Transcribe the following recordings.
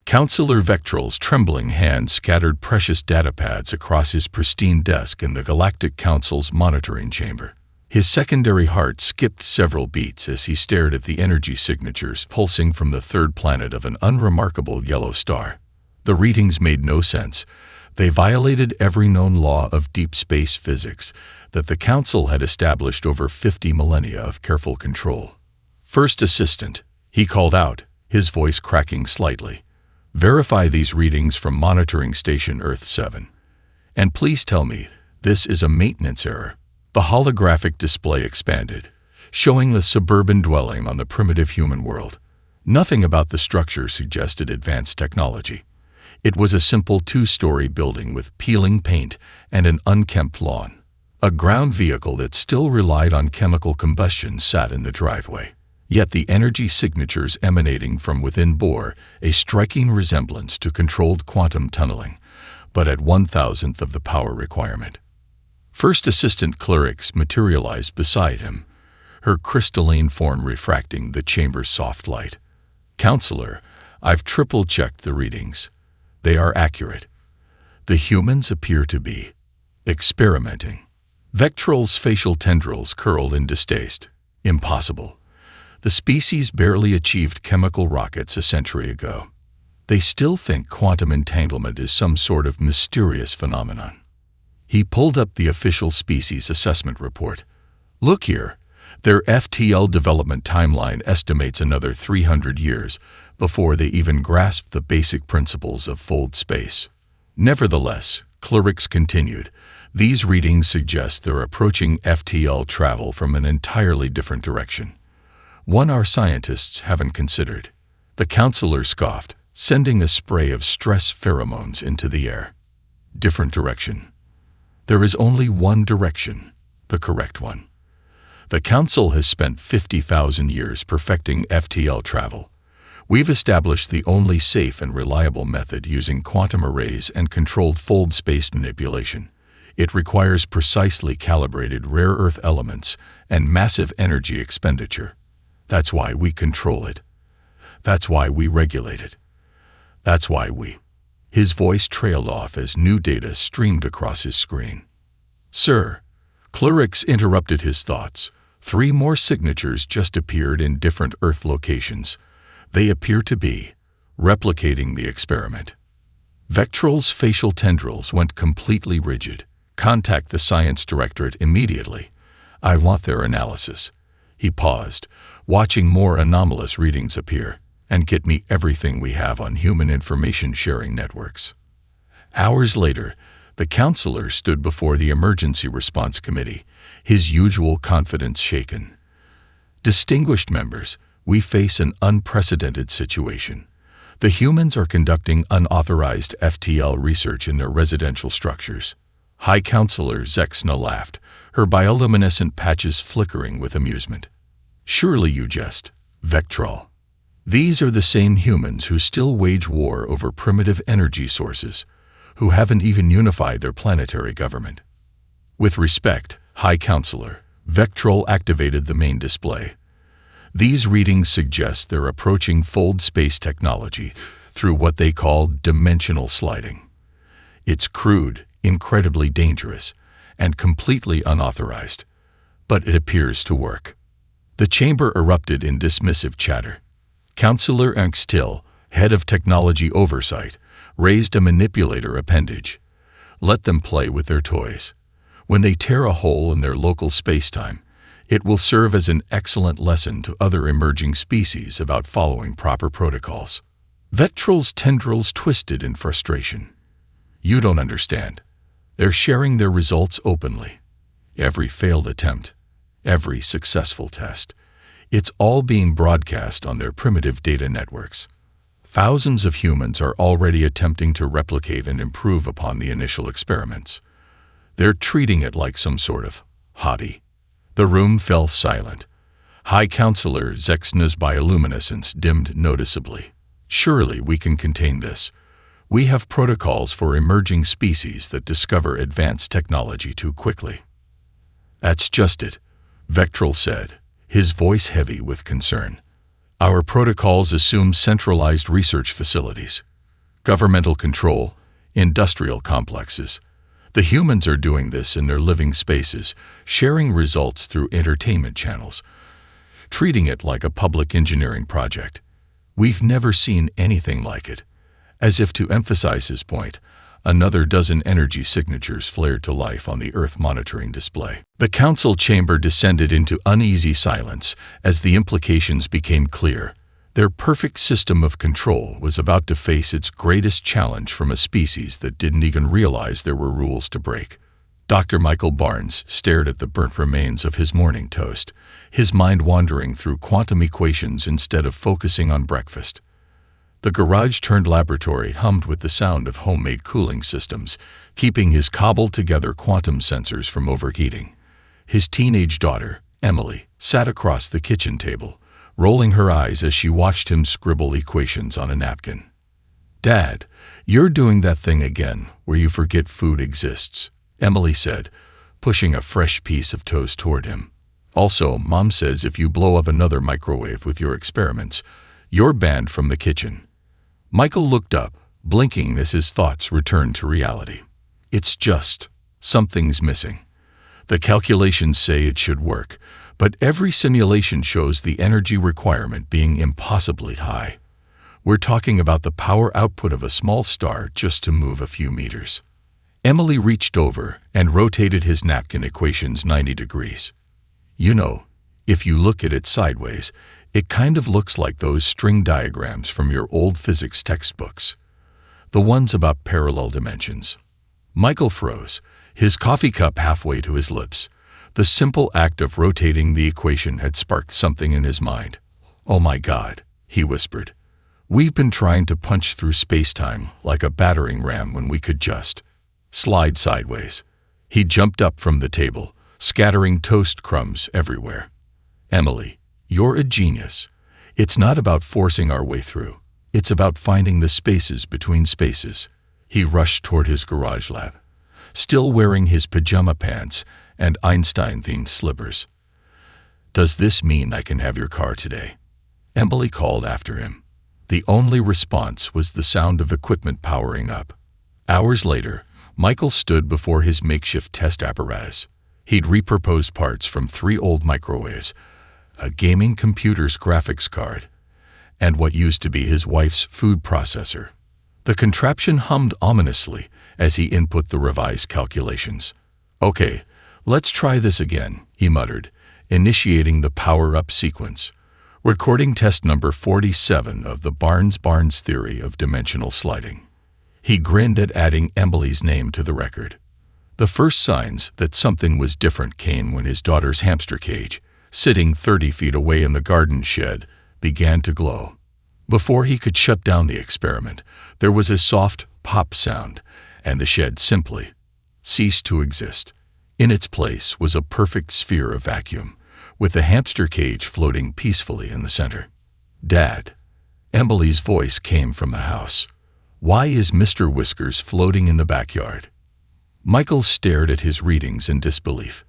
Counselor Vectral's trembling hand scattered precious datapads across his pristine desk in the Galactic Council's monitoring chamber. His secondary heart skipped several beats as he stared at the energy signatures pulsing from the third planet of an unremarkable yellow star. The readings made no sense. They violated every known law of deep space physics that the Council had established over 50 millennia of careful control. "First Assistant," he called out, his voice cracking slightly. "Verify these readings from Monitoring Station Earth 7. And please tell me this is a maintenance error." The holographic display expanded, showing the suburban dwelling on the primitive human world. Nothing about the structure suggested advanced technology. It was a simple two-story building with peeling paint and an unkempt lawn. A ground vehicle that still relied on chemical combustion sat in the driveway. Yet the energy signatures emanating from within bore a striking resemblance to controlled quantum tunneling, but at 1,000th of the power requirement. First Assistant Clerics materialized beside him, her crystalline form refracting the chamber's soft light. "Counselor, I've triple-checked the readings. They are accurate. The humans appear to be experimenting." Vectral's facial tendrils curled in distaste. Impossible. The species barely achieved chemical rockets a century ago. They still think quantum entanglement is some sort of mysterious phenomenon. He pulled up the official species assessment report. "Look here. Their FTL development timeline estimates another 300 years before they even grasp the basic principles of fold space." Nevertheless, Clerics continued, these readings suggest they're approaching FTL travel from an entirely different direction. One our scientists haven't considered. The counselor scoffed, sending a spray of stress pheromones into the air. Different direction. There is only one direction, the correct one. The Council has spent 50,000 years perfecting FTL travel. We've established the only safe and reliable method using quantum arrays and controlled fold space manipulation. It requires precisely calibrated rare earth elements and massive energy expenditure. That's why we control it. That's why we regulate it. That's why we... His voice trailed off as new data streamed across his screen. "Sir," Clerics interrupted his thoughts. 3 more signatures just appeared in different Earth locations. They appear to be replicating the experiment. Vectral's facial tendrils went completely rigid. "Contact the Science Directorate immediately. I want their analysis." He paused, watching more anomalous readings appear. "And get me everything we have on human information sharing networks." Hours later, the counselor stood before the Emergency Response Committee, his usual confidence shaken. "Distinguished members, we face an unprecedented situation. The humans are conducting unauthorized FTL research in their residential structures." High Counselor Zexna laughed, her bioluminescent patches flickering with amusement. "Surely you jest, Vectral. These are the same humans who still wage war over primitive energy sources, who haven't even unified their planetary government." "With respect, High Counselor," Vectral activated the main display. "These readings suggest they're approaching fold space technology through what they call dimensional sliding. It's crude, incredibly dangerous, and completely unauthorized, but it appears to work." The chamber erupted in dismissive chatter. Counselor Angstil, head of technology oversight, raised a manipulator appendage. "Let them play with their toys. When they tear a hole in their local spacetime, it will serve as an excellent lesson to other emerging species about following proper protocols." Vectral's tendrils twisted in frustration. "You don't understand. They're sharing their results openly. Every failed attempt, every successful test. It's all being broadcast on their primitive data networks. Thousands of humans are already attempting to replicate and improve upon the initial experiments. They're treating it like some sort of hobby." The room fell silent. High Counselor Zexna's bioluminescence dimmed noticeably. "Surely we can contain this. We have protocols for emerging species that discover advanced technology too quickly." "That's just it," Vectral said, his voice heavy with concern. "Our protocols assume centralized research facilities, governmental control, industrial complexes. The humans are doing this in their living spaces, sharing results through entertainment channels, treating it like a public engineering project. We've never seen anything like it. As if to emphasize his point, another dozen energy signatures flared to life on the Earth monitoring display. The council chamber descended into uneasy silence as the implications became clear. Their perfect system of control was about to face its greatest challenge from a species that didn't even realize there were rules to break. Dr. Michael Barnes stared at the burnt remains of his morning toast, his mind wandering through quantum equations instead of focusing on breakfast. The garage-turned-laboratory hummed with the sound of homemade cooling systems, keeping his cobbled-together quantum sensors from overheating. His teenage daughter, Emily, sat across the kitchen table, rolling her eyes as she watched him scribble equations on a napkin. "Dad, you're doing that thing again, where you forget food exists," Emily said, pushing a fresh piece of toast toward him. "Also, Mom says if you blow up another microwave with your experiments, you're banned from the kitchen." Michael looked up, blinking as his thoughts returned to reality. It's just, something's missing. The calculations say it should work, but every simulation shows the energy requirement being impossibly high. We're talking about the power output of a small star just to move a few meters. Emily reached over and rotated his napkin equations 90 degrees. "You know, if you look at it sideways, it kind of looks like those string diagrams from your old physics textbooks. The ones about parallel dimensions." Michael froze, his coffee cup halfway to his lips. The simple act of rotating the equation had sparked something in his mind. "Oh my God," he whispered. "We've been trying to punch through space-time like a battering ram when we could just slide sideways." He jumped up from the table, scattering toast crumbs everywhere. "Emily, you're a genius. It's not about forcing our way through. It's about finding the spaces between spaces." He rushed toward his garage lab, still wearing his pajama pants and Einstein-themed slippers. "Does this mean I can have your car today?" Emily called after him. The only response was the sound of equipment powering up. Hours later, Michael stood before his makeshift test apparatus. He'd repurposed parts from 3 old microwaves, a gaming computer's graphics card, and what used to be his wife's food processor. The contraption hummed ominously as he input the revised calculations. "Okay, let's try this again," he muttered, initiating the power-up sequence. Recording test number 47 of the Barnes theory of dimensional sliding. He grinned at adding Emily's name to the record. The first signs that something was different came when his daughter's hamster cage, sitting 30 feet away in the garden shed, began to glow. Before he could shut down the experiment, there was a soft pop sound, and the shed simply ceased to exist. In its place was a perfect sphere of vacuum, with the hamster cage floating peacefully in the center. "Dad," Emily's voice came from the house. "Why is Mr. Whiskers floating in the backyard?" Michael stared at his readings in disbelief.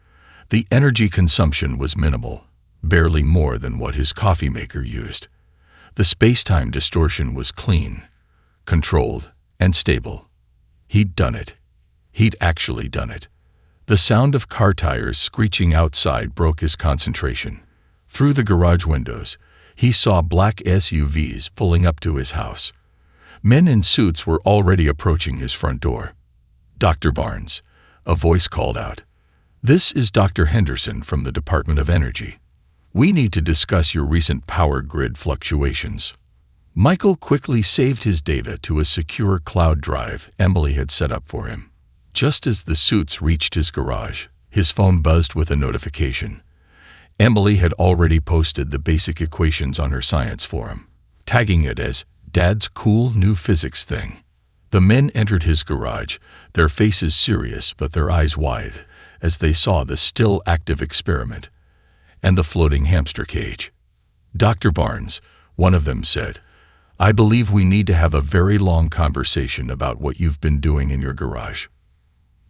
The energy consumption was minimal, barely more than what his coffee maker used. The space-time distortion was clean, controlled, and stable. He'd done it. He'd actually done it. The sound of car tires screeching outside broke his concentration. Through the garage windows, he saw black SUVs pulling up to his house. Men in suits were already approaching his front door. "Dr. Barnes," a voice called out. "This is Dr. Henderson from the Department of Energy. We need to discuss your recent power grid fluctuations." Michael quickly saved his data to a secure cloud drive Emily had set up for him. Just as the suits reached his garage, his phone buzzed with a notification. Emily had already posted the basic equations on her science forum, tagging it as "Dad's cool new physics thing." The men entered his garage, their faces serious but their eyes wide, as they saw the still active experiment and the floating hamster cage. "Dr. Barnes," one of them said, "I believe we need to have a very long conversation about what you've been doing in your garage."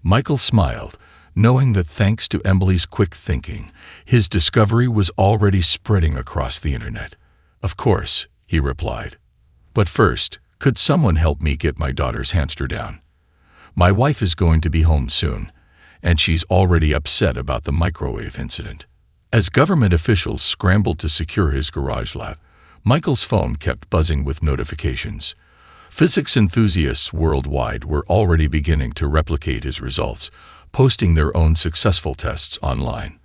Michael smiled, knowing that thanks to Emily's quick thinking, his discovery was already spreading across the internet. "Of course," he replied. "But first, Could someone help me get my daughter's hamster down? My wife is going to be home soon, and she's already upset about the microwave incident. As government officials scrambled to secure his garage lab, Michael's phone kept buzzing with notifications. Physics enthusiasts worldwide were already beginning to replicate his results, posting their own successful tests online.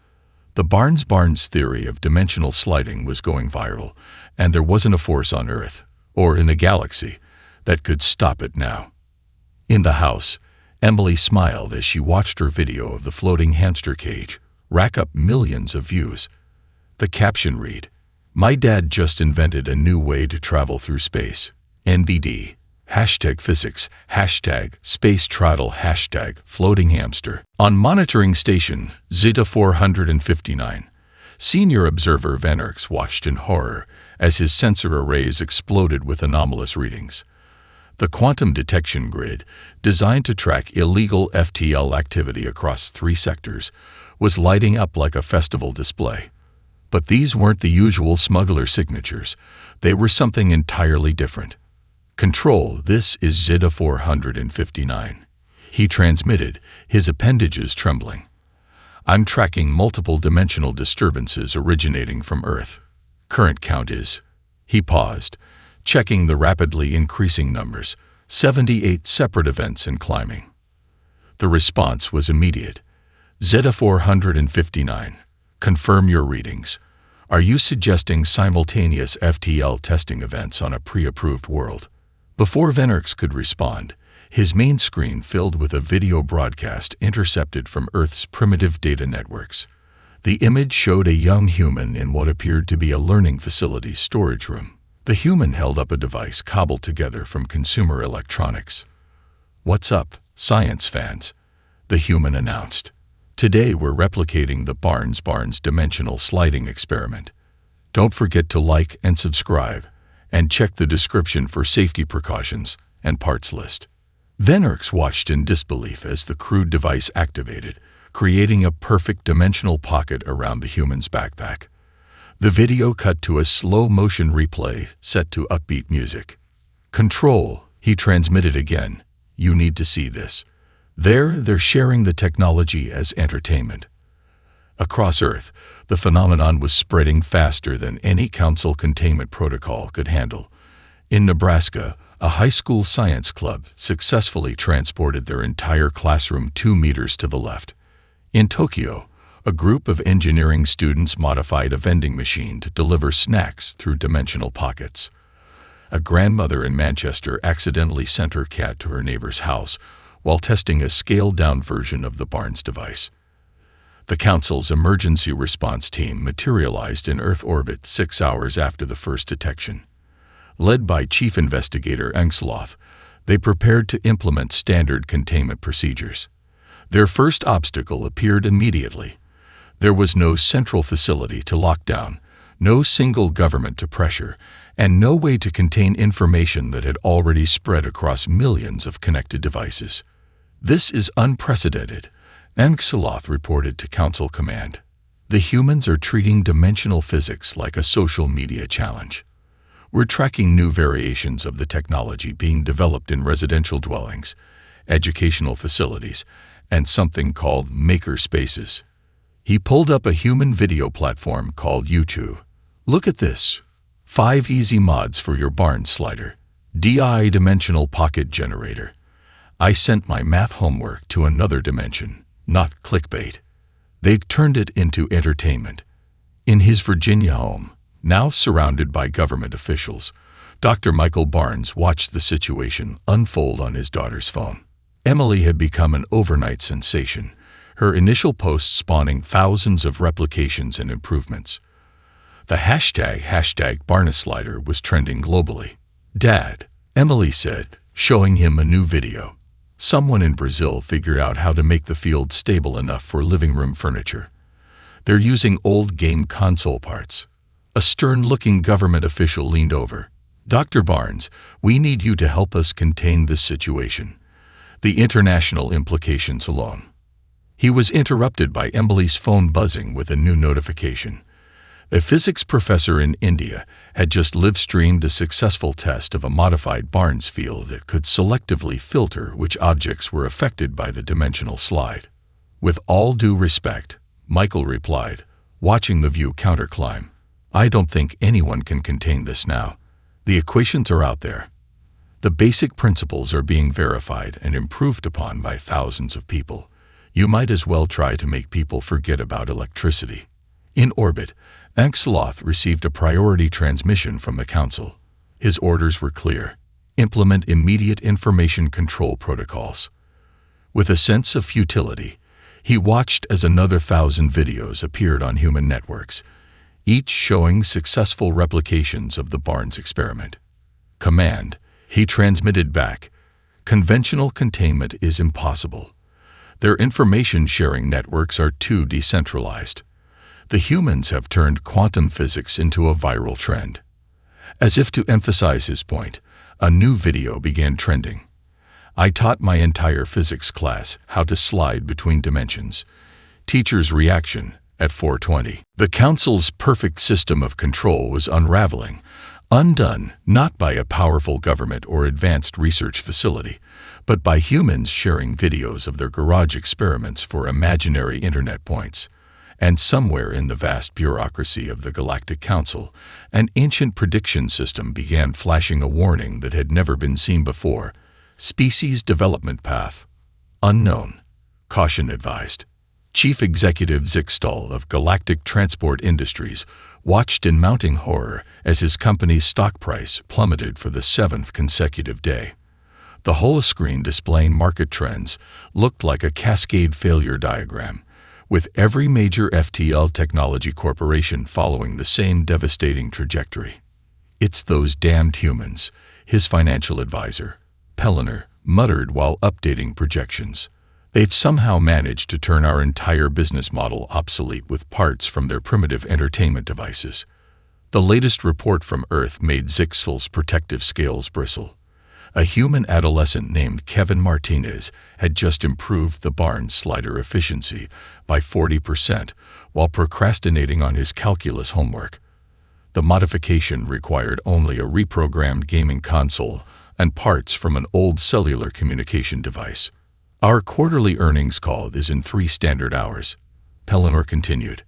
The Barnes theory of dimensional sliding was going viral, and there wasn't a force on Earth, or in the galaxy, that could stop it now. In the house, Emily smiled as she watched her video of the floating hamster cage rack up millions of views. The caption read, "My dad just invented a new way to travel through space. NBD. #physics, #space travel, #floating hamster." On monitoring station Zeta 459, senior observer Vennerx watched in horror as his sensor arrays exploded with anomalous readings. The quantum detection grid, designed to track illegal FTL activity across 3 sectors, was lighting up like a festival display. But these weren't the usual smuggler signatures. They were something entirely different. "Control, this is Zeta 459. He transmitted, his appendages trembling. "I'm tracking multiple dimensional disturbances originating from Earth. Current count is..." He paused, checking the rapidly increasing numbers, 78 separate events and climbing. The response was immediate. "Zeta 459, confirm your readings. Are you suggesting simultaneous FTL testing events on a pre-approved world?" Before Vennerx could respond, his main screen filled with a video broadcast intercepted from Earth's primitive data networks. The image showed a young human in what appeared to be a learning facility storage room. The human held up a device cobbled together from consumer electronics. "What's up, science fans?" the human announced. "Today we're replicating the Barnes dimensional sliding experiment. Don't forget to like and subscribe, and check the description for safety precautions and parts list." Vennerx watched in disbelief as the crude device activated, creating a perfect dimensional pocket around the human's backpack. The video cut to a slow-motion replay set to upbeat music. "Control," he transmitted again. "You need to see this. They're sharing the technology as entertainment." Across Earth, the phenomenon was spreading faster than any council containment protocol could handle. In Nebraska, a high school science club successfully transported their entire classroom 2 meters to the left. In Tokyo, a group of engineering students modified a vending machine to deliver snacks through dimensional pockets. A grandmother in Manchester accidentally sent her cat to her neighbor's house while testing a scaled-down version of the Barnes device. The Council's emergency response team materialized in Earth orbit 6 hours after the first detection. Led by Chief Investigator Engsloth, they prepared to implement standard containment procedures. Their first obstacle appeared immediately. There was no central facility to lock down, no single government to pressure, and no way to contain information that had already spread across millions of connected devices. "This is unprecedented," Engsloth reported to Council Command. "The humans are treating dimensional physics like a social media challenge. We're tracking new variations of the technology being developed in residential dwellings, educational facilities, and something called maker spaces." He pulled up a human video platform called YouTube. "Look at this. 5 easy mods for your Barnes slider. DI dimensional pocket generator. I sent my math homework to another dimension, not clickbait." They turned it into entertainment. In his Virginia home, now surrounded by government officials, Dr. Michael Barnes watched the situation unfold on his daughter's phone. Emily had become an overnight sensation, her initial post spawning thousands of replications and improvements. The hashtag Barnes slider was trending globally. "Dad," Emily said, showing him a new video. "Someone in Brazil figured out how to make the field stable enough for living room furniture. They're using old game console parts." A stern-looking government official leaned over. "Dr. Barnes, we need you to help us contain this situation. The international implications alone." He was interrupted by Emily's phone buzzing with a new notification. A physics professor in India had just live-streamed a successful test of a modified Barnes field that could selectively filter which objects were affected by the dimensional slide. "With all due respect," Michael replied, watching the view counterclimb, "I don't think anyone can contain this now. The equations are out there. The basic principles are being verified and improved upon by thousands of people. You might as well try to make people forget about electricity." In orbit, Axeloth received a priority transmission from the Council. His orders were clear: implement immediate information control protocols. With a sense of futility, he watched as another 1,000 videos appeared on human networks, each showing successful replications of the Barnes experiment. "Command," he transmitted back, "conventional containment is impossible. Their information-sharing networks are too decentralized. The humans have turned quantum physics into a viral trend." As if to emphasize his point, a new video began trending. "I taught my entire physics class how to slide between dimensions. Teacher's reaction at 4:20. The Council's perfect system of control was unraveling, undone not by a powerful government or advanced research facility, but by humans sharing videos of their garage experiments for imaginary internet points. And somewhere in the vast bureaucracy of the Galactic Council, an ancient prediction system began flashing a warning that had never been seen before: species development path unknown. Caution advised. Chief Executive Zixtal of Galactic Transport Industries watched in mounting horror as his company's stock price plummeted for the 7th consecutive day. The holoscreen displaying market trends looked like a cascade failure diagram, with every major FTL technology corporation following the same devastating trajectory. "It's those damned humans," his financial advisor, Pellener, muttered while updating projections. "They've somehow managed to turn our entire business model obsolete with parts from their primitive entertainment devices." The latest report from Earth made Zixtal's protective scales bristle. A human adolescent named Kevin Martinez had just improved the Barnes slider efficiency by 40% while procrastinating on his calculus homework. The modification required only a reprogrammed gaming console and parts from an old cellular communication device. "Our quarterly earnings call is in 3 standard hours," Pellener continued.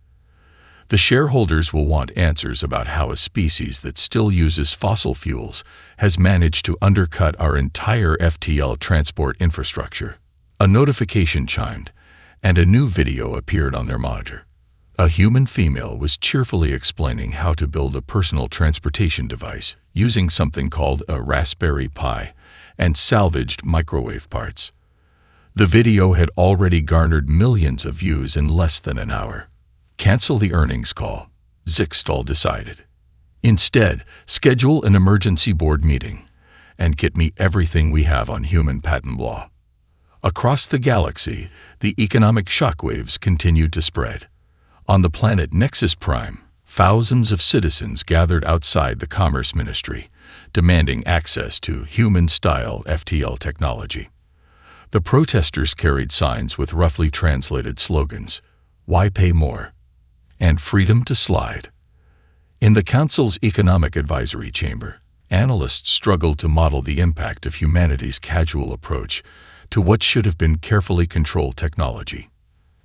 "The shareholders will want answers about how a species that still uses fossil fuels has managed to undercut our entire FTL transport infrastructure." A notification chimed, and a new video appeared on their monitor. A human female was cheerfully explaining how to build a personal transportation device using something called a Raspberry Pi and salvaged microwave parts. The video had already garnered millions of views in less than an hour. "Cancel the earnings call," Zixtal decided. "Instead, schedule an emergency board meeting and get me everything we have on human patent law." Across the galaxy, the economic shockwaves continued to spread. On the planet Nexus Prime, thousands of citizens gathered outside the Commerce Ministry, demanding access to human-style FTL technology. The protesters carried signs with roughly translated slogans: "Why pay more?" and "Freedom to slide." In the Council's Economic Advisory Chamber, analysts struggled to model the impact of humanity's casual approach to what should have been carefully controlled technology.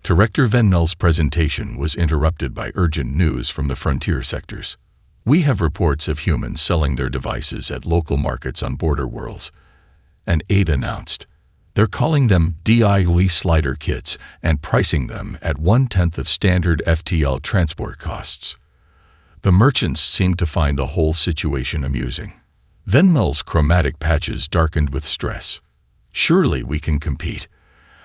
Director Venmel's presentation was interrupted by urgent news from the frontier sectors. "We have reports of humans selling their devices at local markets on border worlds," an aide announced. "They're calling them DIY slider kits and pricing them at 1/10 of standard FTL transport costs." The merchants seemed to find the whole situation amusing. Venmel's chromatic patches darkened with stress. "Surely we can compete.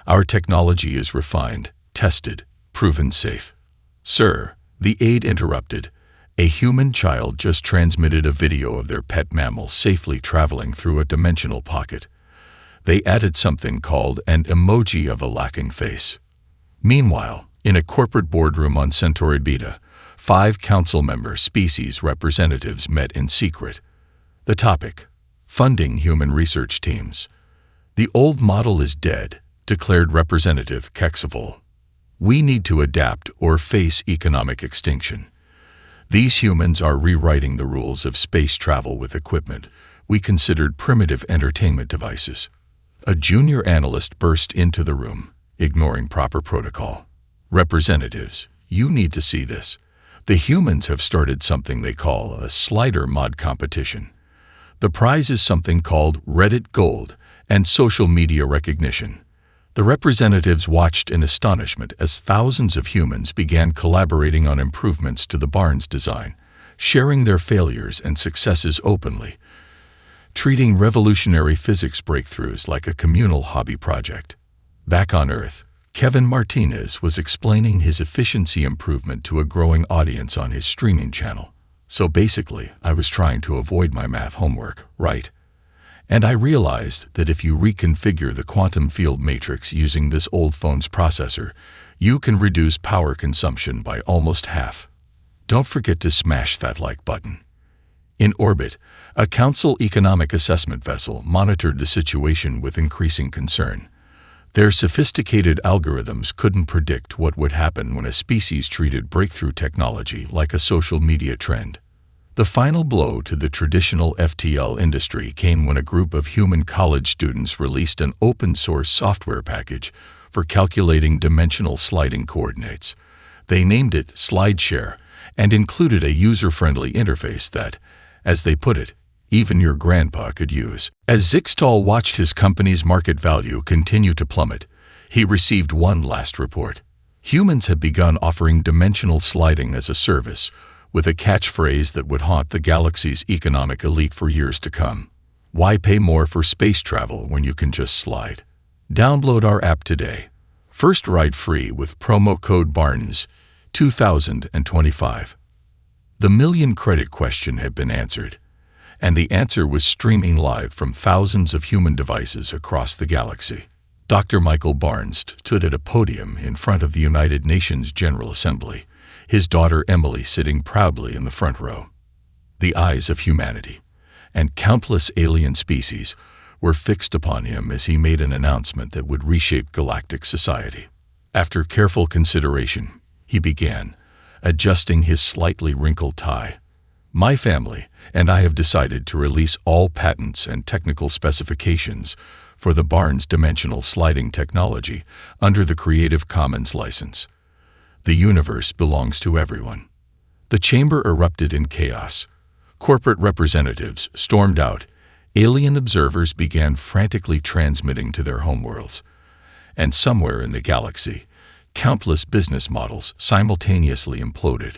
Our technology is refined, tested, proven safe." "Sir," the aide interrupted, "a human child just transmitted a video of their pet mammal safely traveling through a dimensional pocket. They added something called an emoji of a laughing face." Meanwhile, in a corporate boardroom on Centaurid Beta, 5 council-member species representatives met in secret. The topic: funding human research teams. "The old model is dead," declared Representative Kexavol. "We need to adapt or face economic extinction." These humans are rewriting the rules of space travel with equipment we considered primitive entertainment devices. A junior analyst burst into the room, ignoring proper protocol. "Representatives, you need to see this. The humans have started something they call a slider mod competition. The prize is something called Reddit Gold and social media recognition." The representatives watched in astonishment as thousands of humans began collaborating on improvements to the barn's design, sharing their failures and successes openly, treating revolutionary physics breakthroughs like a communal hobby project. Back on Earth, Kevin Martinez was explaining his efficiency improvement to a growing audience on his streaming channel. "So basically, I was trying to avoid my math homework, right? And I realized that if you reconfigure the quantum field matrix using this old phone's processor, you can reduce power consumption by almost half. Don't forget to smash that like button." In orbit, a Council Economic Assessment vessel monitored the situation with increasing concern. Their sophisticated algorithms couldn't predict what would happen when a species treated breakthrough technology like a social media trend. The final blow to the traditional FTL industry came when a group of human college students released an open-source software package for calculating dimensional sliding coordinates. They named it SlideShare and included a user-friendly interface that, as they put it, even your grandpa could use. As Zixtal watched his company's market value continue to plummet, he received one last report. Humans had begun offering dimensional sliding as a service, with a catchphrase that would haunt the galaxy's economic elite for years to come. Why pay more for space travel when you can just slide? Download our app today. First ride free with promo code BARNS 2025. The million credit question had been answered, and the answer was streaming live from thousands of human devices across the galaxy. Dr. Michael Barnes stood at a podium in front of the United Nations General Assembly, his daughter Emily sitting proudly in the front row. The eyes of humanity, and countless alien species, were fixed upon him as he made an announcement that would reshape galactic society. After careful consideration, he began, adjusting his slightly wrinkled tie. "My family and I have decided to release all patents and technical specifications for the Barnes dimensional sliding technology under the Creative Commons license. The universe belongs to everyone." The chamber erupted in chaos. Corporate representatives stormed out. Alien observers began frantically transmitting to their homeworlds. And somewhere in the galaxy, countless business models simultaneously imploded.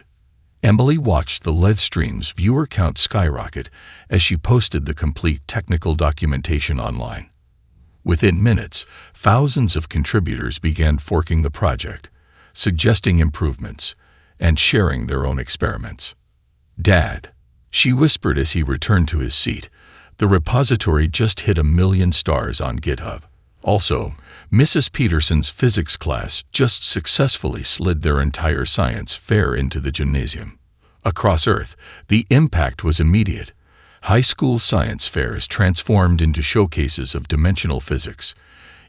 Emily watched the live stream's viewer count skyrocket as she posted the complete technical documentation online. Within minutes, thousands of contributors began forking the project, suggesting improvements, and sharing their own experiments. "Dad," she whispered as he returned to his seat, "the repository just hit 1 million stars on GitHub. Also, Mrs. Peterson's physics class just successfully slid their entire science fair into the gymnasium." Across Earth, the impact was immediate. High school science fairs transformed into showcases of dimensional physics.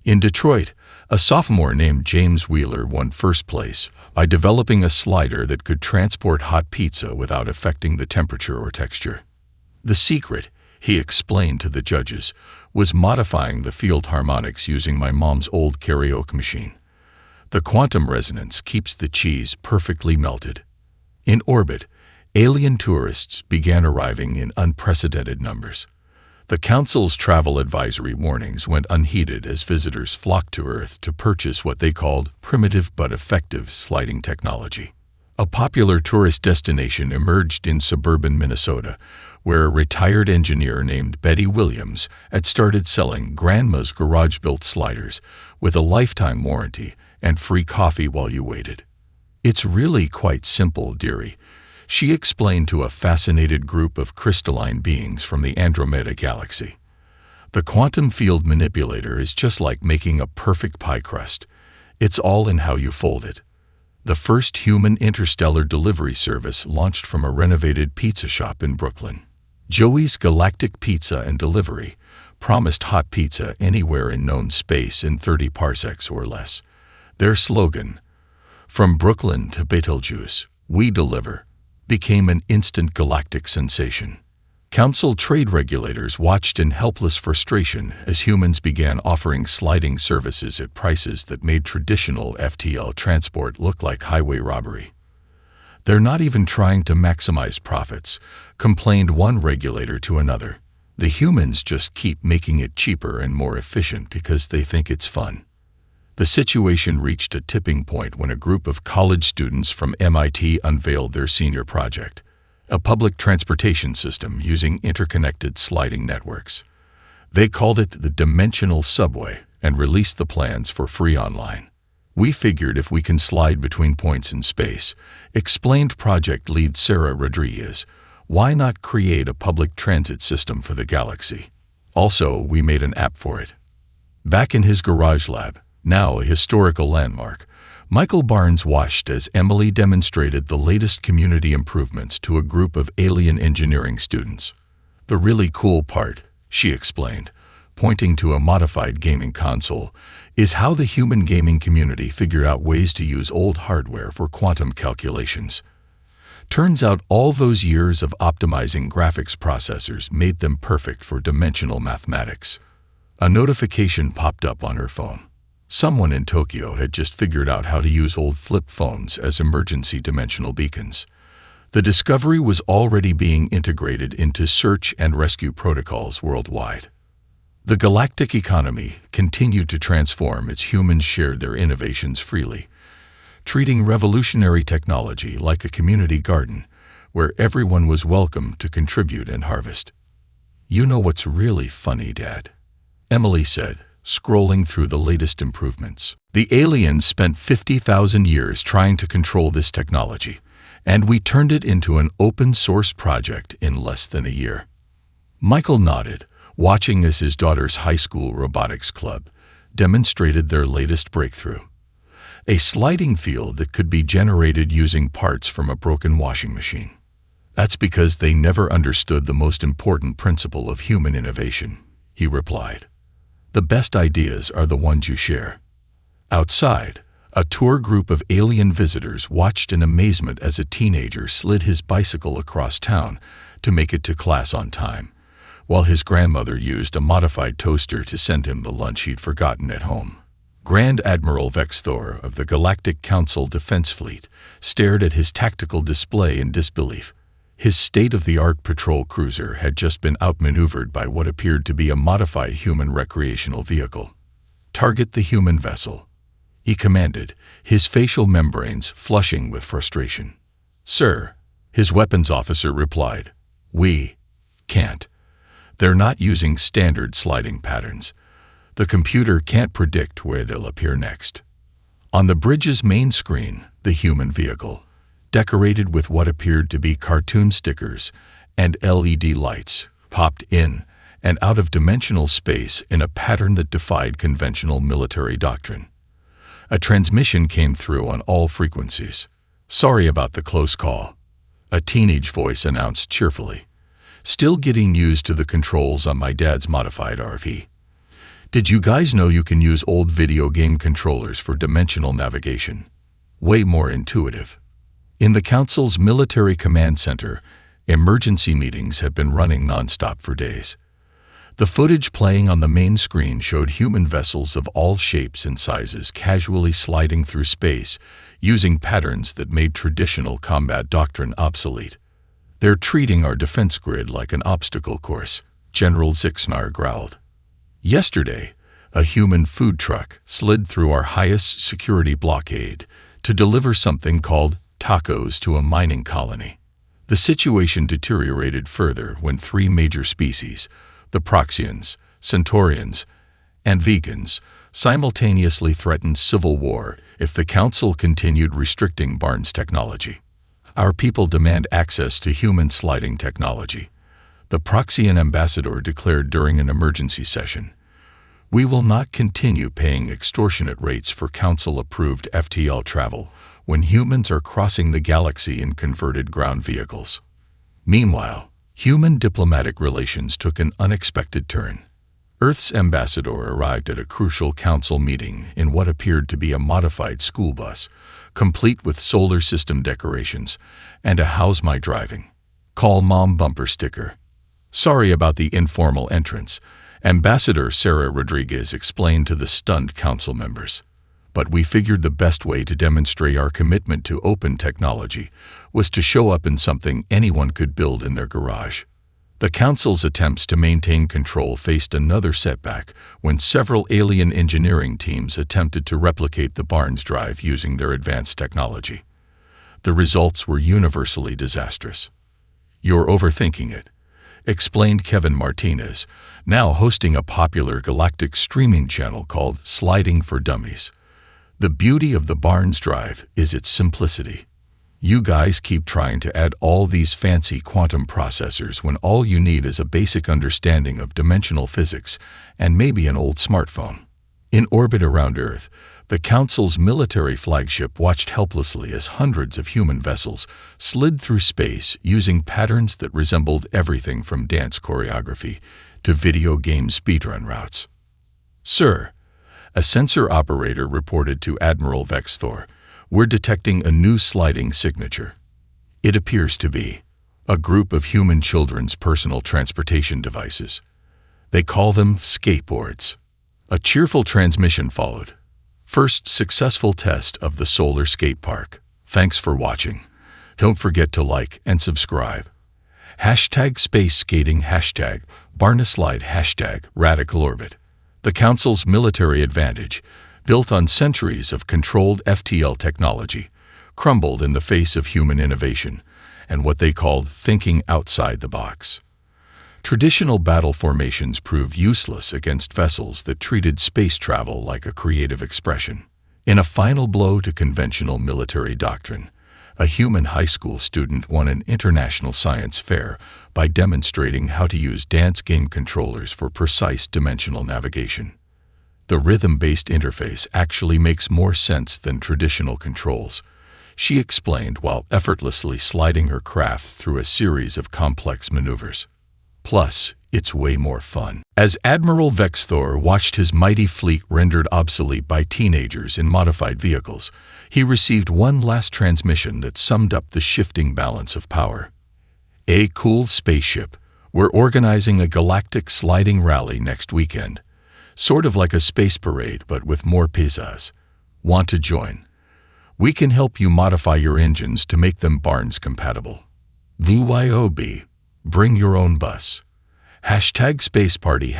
In Detroit, a sophomore named James Wheeler won first place by developing a slider that could transport hot pizza without affecting the temperature or texture. "The secret," he explained to the judges, "was modifying the field harmonics using my mom's old karaoke machine. The quantum resonance keeps the cheese perfectly melted." In orbit, alien tourists began arriving in unprecedented numbers. The Council's travel advisory warnings went unheeded as visitors flocked to Earth to purchase what they called primitive but effective sliding technology. A popular tourist destination emerged in suburban Minnesota, where a retired engineer named Betty Williams had started selling Grandma's garage-built sliders with a lifetime warranty and free coffee while you waited. "It's really quite simple, dearie," she explained to a fascinated group of crystalline beings from the Andromeda galaxy. "The quantum field manipulator is just like making a perfect pie crust. It's all in how you fold it." The first human interstellar delivery service launched from a renovated pizza shop in Brooklyn. Joey's Galactic Pizza and Delivery promised hot pizza anywhere in known space in 30 parsecs or less. Their slogan, "From Brooklyn to Betelgeuse, we deliver." became an instant galactic sensation. Council trade regulators watched in helpless frustration as humans began offering sliding services at prices that made traditional FTL transport look like highway robbery. "They're not even trying to maximize profits," complained one regulator to another. "The humans just keep making it cheaper and more efficient because they think it's fun." The situation reached a tipping point when a group of college students from MIT unveiled their senior project, a public transportation system using interconnected sliding networks. They called it the Dimensional Subway and released the plans for free online. "We figured if we can slide between points in space," explained project lead Sarah Rodriguez, "why not create a public transit system for the galaxy? Also, we made an app for it." Back in his garage lab, now a historical landmark, Michael Barnes watched as Emily demonstrated the latest community improvements to a group of alien engineering students. "The really cool part," she explained, pointing to a modified gaming console, "is how the human gaming community figured out ways to use old hardware for quantum calculations. Turns out all those years of optimizing graphics processors made them perfect for dimensional mathematics." A notification popped up on her phone. Someone in Tokyo had just figured out how to use old flip phones as emergency dimensional beacons. The discovery was already being integrated into search and rescue protocols worldwide. The galactic economy continued to transform as humans shared their innovations freely, treating revolutionary technology like a community garden where everyone was welcome to contribute and harvest. "You know what's really funny, Dad?" Emily said, scrolling through the latest improvements. "The aliens spent 50,000 years trying to control this technology, and we turned it into an open-source project in less than a year." Michael nodded, watching as his daughter's high school robotics club demonstrated their latest breakthrough, a sliding field that could be generated using parts from a broken washing machine. "That's because they never understood the most important principle of human innovation," he replied. "The best ideas are the ones you share." Outside, a tour group of alien visitors watched in amazement as a teenager slid his bicycle across town to make it to class on time, while his grandmother used a modified toaster to send him the lunch he'd forgotten at home. Grand Admiral Vex Thor of the Galactic Council Defense Fleet stared at his tactical display in disbelief. His state-of-the-art patrol cruiser had just been outmaneuvered by what appeared to be a modified human recreational vehicle. "Target the human vessel," he commanded, his facial membranes flushing with frustration. "Sir," his weapons officer replied, "we can't. They're not using standard sliding patterns. The computer can't predict where they'll appear next." On the bridge's main screen, the human vehicle, decorated with what appeared to be cartoon stickers and LED lights, popped in and out of dimensional space in a pattern that defied conventional military doctrine. A transmission came through on all frequencies. "Sorry about the close call," a teenage voice announced cheerfully. "Still getting used to the controls on my dad's modified RV. Did you guys know you can use old video game controllers for dimensional navigation? Way more intuitive." In the Council's military command center, emergency meetings have been running nonstop for days. The footage playing on the main screen showed human vessels of all shapes and sizes casually sliding through space, using patterns that made traditional combat doctrine obsolete. "They're treating our defense grid like an obstacle course," General Zixnar growled. "Yesterday, a human food truck slid through our highest security blockade to deliver something called tacos to a mining colony." The situation deteriorated further when three major species, the Proxians, Centaurians, and Vegans, simultaneously threatened civil war if the Council continued restricting Barnes technology. "Our people demand access to human sliding technology," the Proxian ambassador declared during an emergency session. "We will not continue paying extortionate rates for Council-approved FTL travel when humans are crossing the galaxy in converted ground vehicles." Meanwhile, human diplomatic relations took an unexpected turn. Earth's ambassador arrived at a crucial council meeting in what appeared to be a modified school bus, complete with solar system decorations and a "How's my driving? Call Mom" bumper sticker. Sorry about the informal entrance, Ambassador Sarah Rodriguez explained to the stunned council members. But we figured the best way to demonstrate our commitment to open technology was to show up in something anyone could build in their garage. The council's attempts to maintain control faced another setback when several alien engineering teams attempted to replicate the Barnes drive using their advanced technology. The results were universally disastrous. "You're overthinking it," explained Kevin Martinez, now hosting a popular galactic streaming channel called Sliding for Dummies. "The beauty of the Barnes drive is its simplicity. You guys keep trying to add all these fancy quantum processors when all you need is a basic understanding of dimensional physics and maybe an old smartphone." In orbit around Earth, the Council's military flagship watched helplessly as hundreds of human vessels slid through space using patterns that resembled everything from dance choreography to video game speedrun routes. "Sir," a sensor operator reported to Admiral Vexthor, "we're detecting a new sliding signature. It appears to be a group of human children's personal transportation devices. They call them skateboards." A cheerful transmission followed. First successful test of the solar skate park. Thanks for watching. Don't forget to like and subscribe. #space skating, #Barnaslide, #radical orbit. The Council's military advantage, built on centuries of controlled FTL technology, crumbled in the face of human innovation and what they called thinking outside the box. Traditional battle formations proved useless against vessels that treated space travel like a creative expression. In a final blow to conventional military doctrine, a human high school student won an international science fair by demonstrating how to use dance game controllers for precise dimensional navigation. The rhythm-based interface actually makes more sense than traditional controls, she explained while effortlessly sliding her craft through a series of complex maneuvers. Plus, it's way more fun. As Admiral Vexthor watched his mighty fleet rendered obsolete by teenagers in modified vehicles, he received one last transmission that summed up the shifting balance of power. "A cool spaceship. We're organizing a galactic sliding rally next weekend. Sort of like a space parade, but with more pizzas. Want to join? We can help you modify your engines to make them Barnes compatible. BYOB. Bring your own bus. #space party,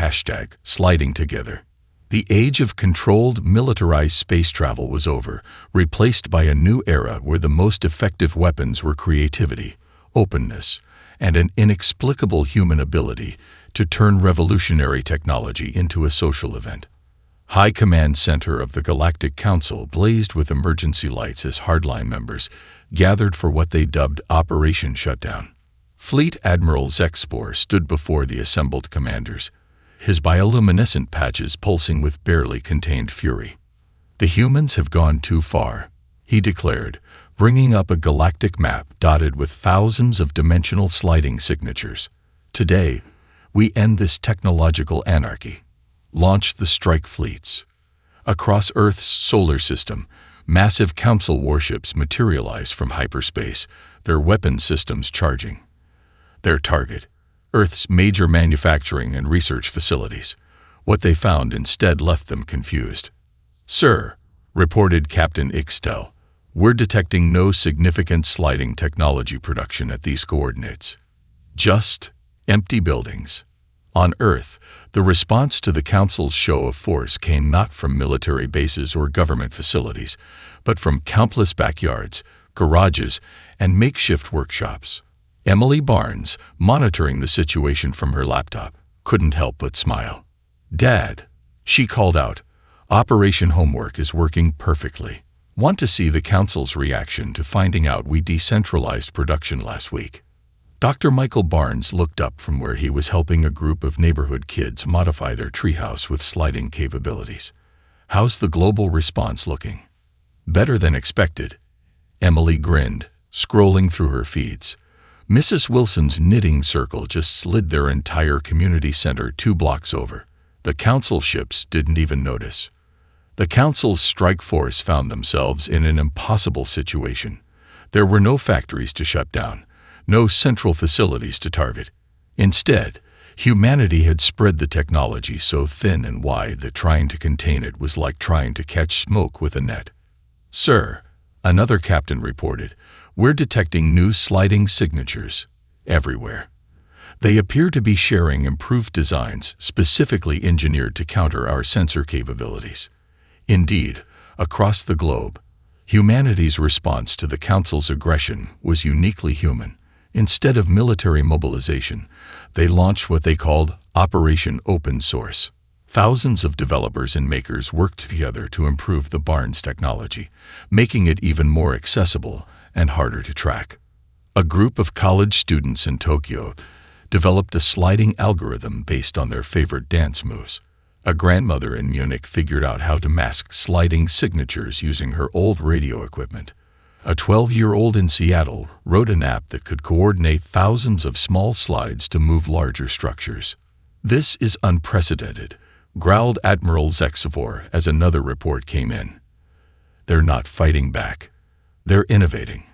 #sliding together." The age of controlled, militarized space travel was over, replaced by a new era where the most effective weapons were creativity, openness, and an inexplicable human ability to turn revolutionary technology into a social event. High Command Center of the Galactic Council blazed with emergency lights as hardline members gathered for what they dubbed Operation Shutdown. Fleet Admiral Zexpor stood before the assembled commanders, his bioluminescent patches pulsing with barely contained fury. "The humans have gone too far," he declared, bringing up a galactic map dotted with thousands of dimensional sliding signatures. "Today, we end this technological anarchy. Launch the strike fleets." Across Earth's solar system, massive Council warships materialized from hyperspace, their weapon systems charging. Their target, Earth's major manufacturing and research facilities. What they found instead left them confused. "Sir," reported Captain Ixtel, "we're detecting no significant sliding technology production at these coordinates. Just empty buildings." On Earth, the response to the Council's show of force came not from military bases or government facilities, but from countless backyards, garages, and makeshift workshops. Emily Barnes, monitoring the situation from her laptop, couldn't help but smile. "Dad," she called out, "Operation Homework is working perfectly. Want to see the Council's reaction to finding out we decentralized production last week?" Dr. Michael Barnes looked up from where he was helping a group of neighborhood kids modify their treehouse with sliding capabilities. "How's the global response looking?" "Better than expected." Emily grinned, scrolling through her feeds. Mrs. Wilson's knitting circle just slid their entire community center 2 blocks over. The Council ships didn't even notice. The Council's strike force found themselves in an impossible situation. There were no factories to shut down, no central facilities to target. Instead, humanity had spread the technology so thin and wide that trying to contain it was like trying to catch smoke with a net. "Sir," another captain reported, "we're detecting new sliding signatures everywhere. They appear to be sharing improved designs specifically engineered to counter our sensor capabilities." Indeed, across the globe, humanity's response to the Council's aggression was uniquely human. Instead of military mobilization, they launched what they called Operation Open Source. Thousands of developers and makers worked together to improve the Barnes technology, making it even more accessible and harder to track. A group of college students in Tokyo developed a sliding algorithm based on their favorite dance moves. A grandmother in Munich figured out how to mask sliding signatures using her old radio equipment. A 12-year-old in Seattle wrote an app that could coordinate thousands of small slides to move larger structures. "This is unprecedented," growled Admiral Zexivor as another report came in. "They're not fighting back. They're innovating."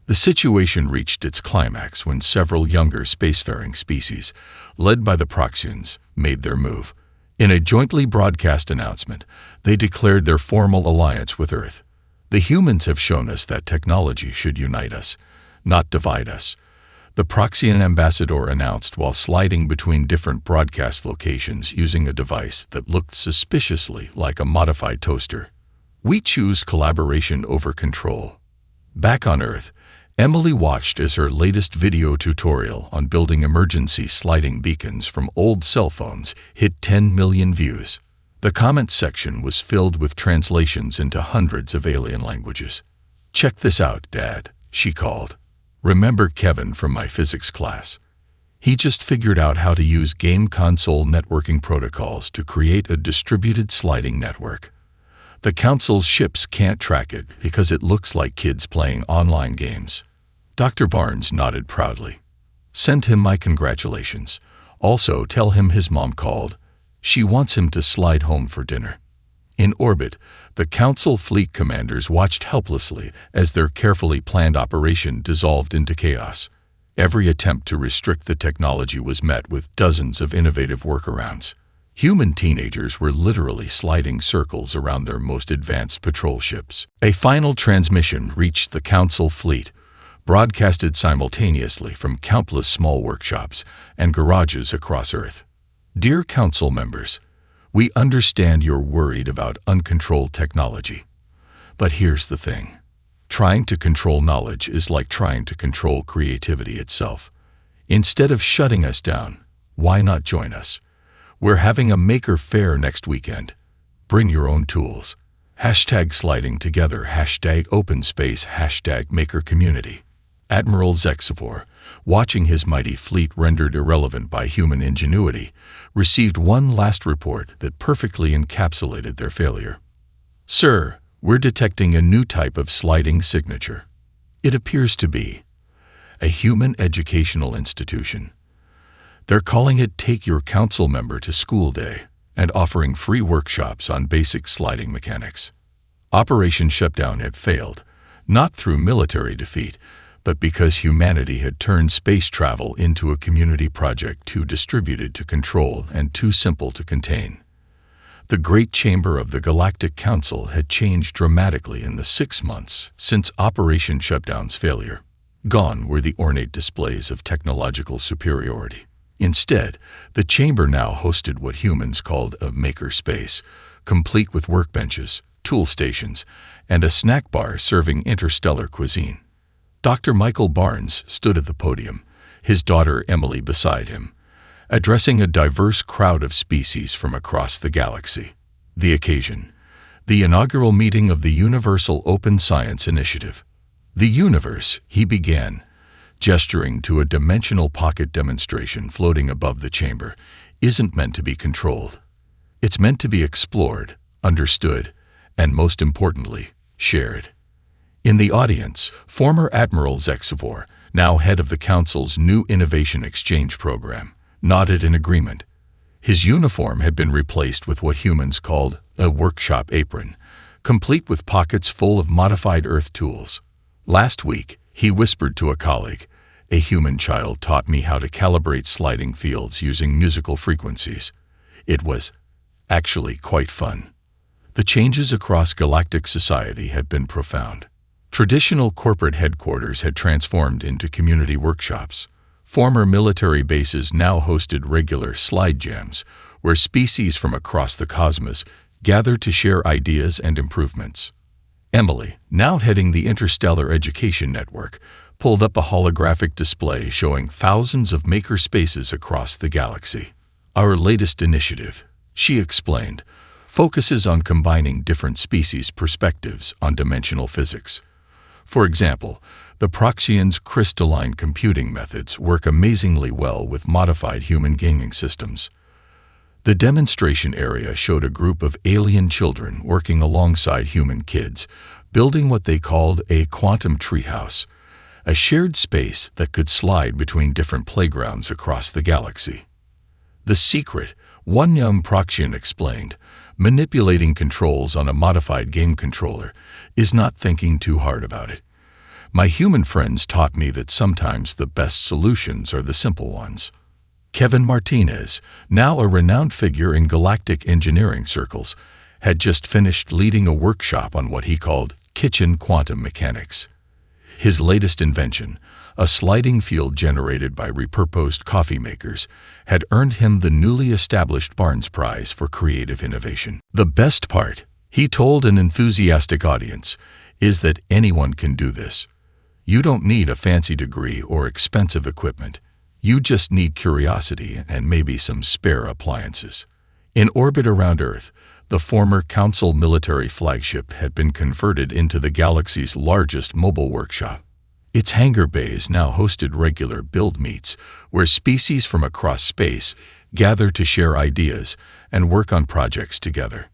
The situation reached its climax when several younger spacefaring species, led by the Proxians, made their move. In a jointly broadcast announcement, they declared their formal alliance with Earth. "The humans have shown us that technology should unite us, not divide us," the Proxian ambassador announced while sliding between different broadcast locations using a device that looked suspiciously like a modified toaster. "We choose collaboration over control." Back on Earth, Emily watched as her latest video tutorial on building emergency sliding beacons from old cell phones hit 10 million views. The comment section was filled with translations into hundreds of alien languages. "Check this out, Dad," she called. "Remember Kevin from my physics class? He just figured out how to use game console networking protocols to create a distributed sliding network. The Council's ships can't track it because it looks like kids playing online games." Dr. Barnes nodded proudly. "Send him my congratulations. Also tell him his mom called. She wants him to slide home for dinner." In orbit, the Council fleet commanders watched helplessly as their carefully planned operation dissolved into chaos. Every attempt to restrict the technology was met with dozens of innovative workarounds. Human teenagers were literally sliding circles around their most advanced patrol ships. A final transmission reached the Council fleet, broadcasted simultaneously from countless small workshops and garages across Earth. "Dear Council members, we understand you're worried about uncontrolled technology. But here's the thing. Trying to control knowledge is like trying to control creativity itself. Instead of shutting us down, why not join us? We're having a maker fair next weekend. Bring your own tools. #sliding together, #OpenSpace, #MakerCommunity. Admiral Zexivor, watching his mighty fleet rendered irrelevant by human ingenuity, received one last report that perfectly encapsulated their failure. "Sir, we're detecting a new type of sliding signature. It appears to be a human educational institution. They're calling it Take Your Council Member to School Day and offering free workshops on basic sliding mechanics." Operation Shutdown had failed, not through military defeat, but because humanity had turned space travel into a community project too distributed to control and too simple to contain. The Great Chamber of the Galactic Council had changed dramatically in the 6 months since Operation Shutdown's failure. Gone were the ornate displays of technological superiority. Instead, the chamber now hosted what humans called a maker space, complete with workbenches, tool stations, and a snack bar serving interstellar cuisine. Dr. Michael Barnes stood at the podium, his daughter Emily beside him, addressing a diverse crowd of species from across the galaxy. The occasion: the inaugural meeting of the Universal Open Science Initiative. "The universe," he began, gesturing to a dimensional pocket demonstration floating above the chamber, "isn't meant to be controlled. It's meant to be explored, understood, and most importantly, shared." In the audience, former Admiral Zexivor, now head of the Council's new Innovation Exchange Program, nodded in agreement. His uniform had been replaced with what humans called a workshop apron, complete with pockets full of modified Earth tools. Last week, he whispered to a colleague, "A human child taught me how to calibrate sliding fields using musical frequencies. It was actually quite fun." The changes across galactic society had been profound. Traditional corporate headquarters had transformed into community workshops. Former military bases now hosted regular slide jams, where species from across the cosmos gathered to share ideas and improvements. Emily, now heading the Interstellar Education Network, pulled up a holographic display showing thousands of maker spaces across the galaxy. "Our latest initiative," she explained, focuses on combining different species' perspectives on dimensional physics. For example, the Proxian's crystalline computing methods work amazingly well with modified human gaming systems. The demonstration area showed a group of alien children working alongside human kids, building what they called a quantum treehouse, a shared space that could slide between different playgrounds across the galaxy. "The secret," one young Proxian explained, manipulating controls on a modified game controller, "is not thinking too hard about it. My human friends taught me that sometimes the best solutions are the simple ones." Kevin Martinez, now a renowned figure in galactic engineering circles, had just finished leading a workshop on what he called kitchen quantum mechanics. His latest invention, a sliding field generated by repurposed coffee makers, had earned him the newly established Barnes Prize for creative innovation. "The best part," he told an enthusiastic audience, "is that anyone can do this. You don't need a fancy degree or expensive equipment. You just need curiosity and maybe some spare appliances." In orbit around Earth, the former Council military flagship had been converted into the galaxy's largest mobile workshop. Its hangar bays now hosted regular build meets, where species from across space gather to share ideas and work on projects together.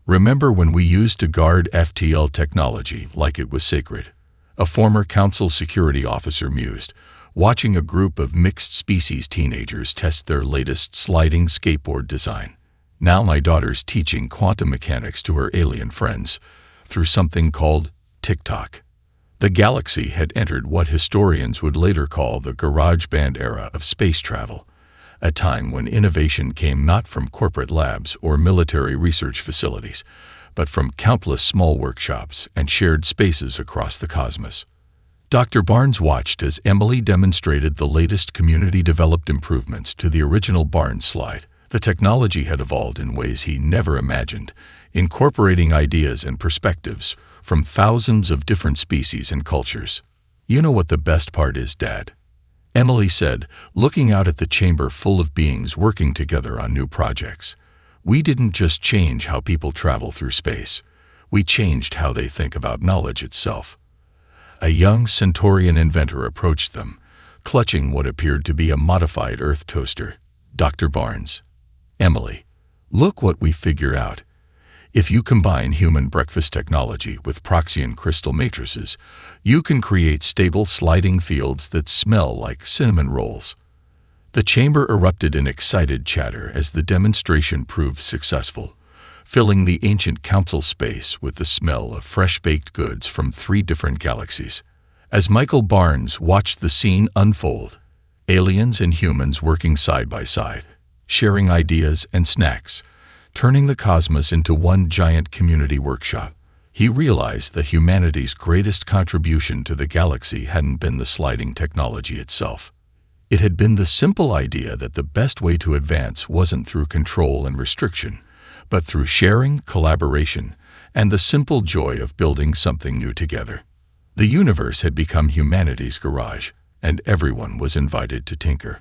"Remember when we used to guard FTL technology like it was sacred?" a former Council security officer mused, watching a group of mixed-species teenagers test their latest sliding skateboard design. "Now my daughter's teaching quantum mechanics to her alien friends through something called TikTok." The galaxy had entered what historians would later call the garage band era of space travel, a time when innovation came not from corporate labs or military research facilities, but from countless small workshops and shared spaces across the cosmos. Dr. Barnes watched as Emily demonstrated the latest community-developed improvements to the original Barnes slide. The technology had evolved in ways he never imagined, incorporating ideas and perspectives from thousands of different species and cultures. "You know what the best part is, Dad?" Emily said, looking out at the chamber full of beings working together on new projects. "We didn't just change how people travel through space. We changed how they think about knowledge itself." A young Centaurian inventor approached them, clutching what appeared to be a modified Earth toaster. "Dr. Barnes." "Emily, look what we figure out. If you combine human breakfast technology with Proxian crystal matrices, you can create stable sliding fields that smell like cinnamon rolls." The chamber erupted in excited chatter as the demonstration proved successful, filling the ancient council space with the smell of fresh-baked goods from 3 different galaxies. As Michael Barnes watched the scene unfold, aliens and humans working side by side, sharing ideas and snacks, turning the cosmos into one giant community workshop, he realized that humanity's greatest contribution to the galaxy hadn't been the sliding technology itself. It had been the simple idea that the best way to advance wasn't through control and restriction, but through sharing, collaboration, and the simple joy of building something new together. The universe had become humanity's garage, and everyone was invited to tinker.